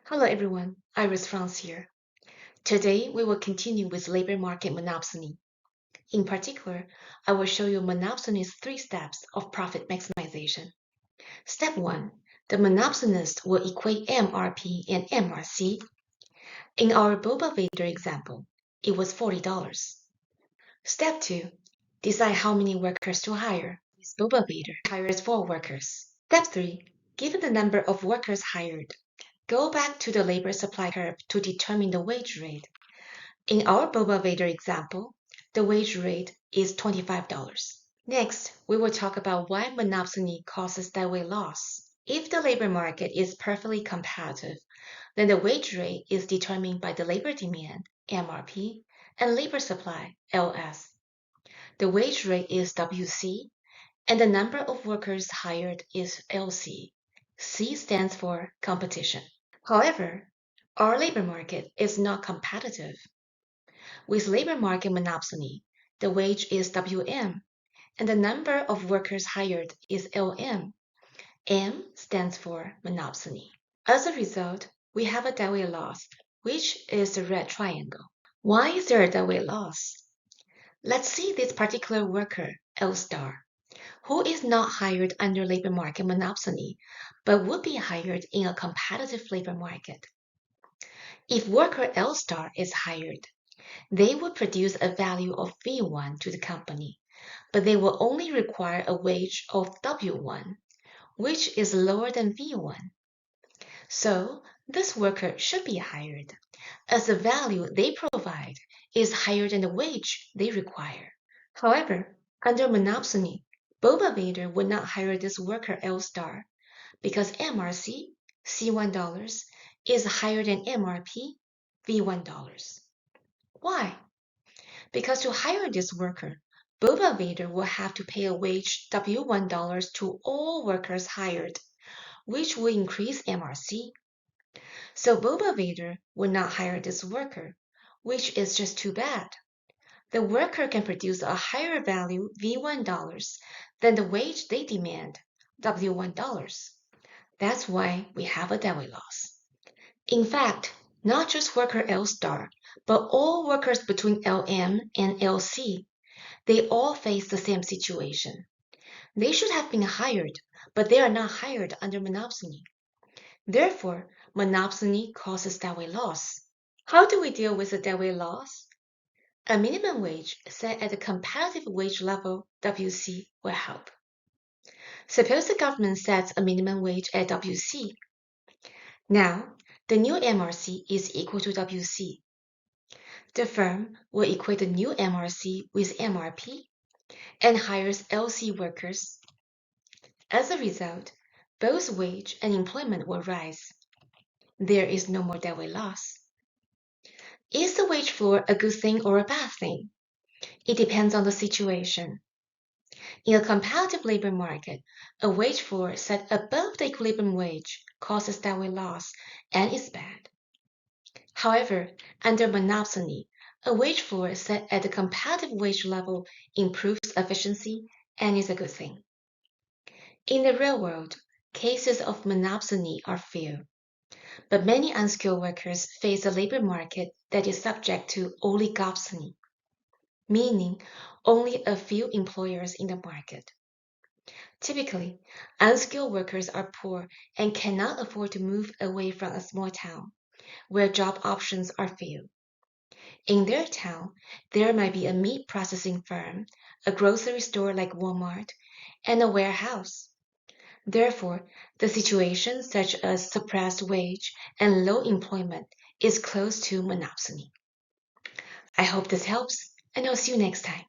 Hello everyone, Iris France here. Today we will continue with labor market monopsony. In particular, I will show you monopsony's 3 steps of profit maximization. Step 1. The monopsonist will equate MRP and MRC. In our Boba Vader example, it was $40. Step 2. Decide how many workers to hire. With Boba Vader hires 4 workers. Step 3. Given the number of workers hired, go back to the labor supply curve to determine the wage rate. In our Boba Vader example, the wage rate is $25. Next, we will talk about why monopsony causes deadweight loss. If the labor market is perfectly competitive, then the wage rate is determined by the labor demand, MRP, and labor supply, LS. The wage rate is WC, and the number of workers hired is LC. C stands for competition. However, our labor market is not competitive. With labor market monopsony, the wage is WM, and the number of workers hired is LM. M stands for monopsony. As a result, we have a deadweight loss, which is the red triangle. Why is there a deadweight loss? Let's see this particular worker, L star, who is not hired under labor market monopsony, but would be hired in a competitive labor market. If worker L star is hired, they would produce a value of V1 to the company, but they will only require a wage of W1, which is lower than V1. So this worker should be hired, as the value they provide is higher than the wage they require. However, under monopsony, Boba Vader would not hire this worker L star because MRC, C1, is higher than MRP, V1. Why? Because to hire this worker, Boba Vader will have to pay a wage W1 to all workers hired, which will increase MRC. So Boba Vader will not hire this worker, which is just too bad. The worker can produce a higher value V1 than the wage they demand, W1. That's why we have a deadweight loss. In fact, not just worker L star, but all workers between LM and LC, they all face the same situation. They should have been hired, but they are not hired under monopsony. Therefore, monopsony causes deadweight loss. How do we deal with the deadweight loss? A minimum wage set at the competitive wage level, WC, will help. Suppose the government sets a minimum wage at WC. Now, the new MRC is equal to WC. The firm will equate the new MRC with MRP and hires LC workers. As a result, both wage and employment will rise. There is no more deadweight loss. Is the wage floor a good thing or a bad thing? It depends on the situation. In a competitive labor market, a wage floor set above the equilibrium wage causes deadweight loss and is bad. However, under monopsony, a wage floor set at the competitive wage level improves efficiency and is a good thing. In the real world, cases of monopsony are few, but many unskilled workers face a labor market that is subject to oligopsony, meaning only a few employers in the market. Typically, unskilled workers are poor and cannot afford to move away from a small town, where job options are few. In their town, there might be a meat processing firm, a grocery store like Walmart, and a warehouse. Therefore, the situation such as suppressed wage and low employment is close to monopsony. I hope this helps, and I'll see you next time.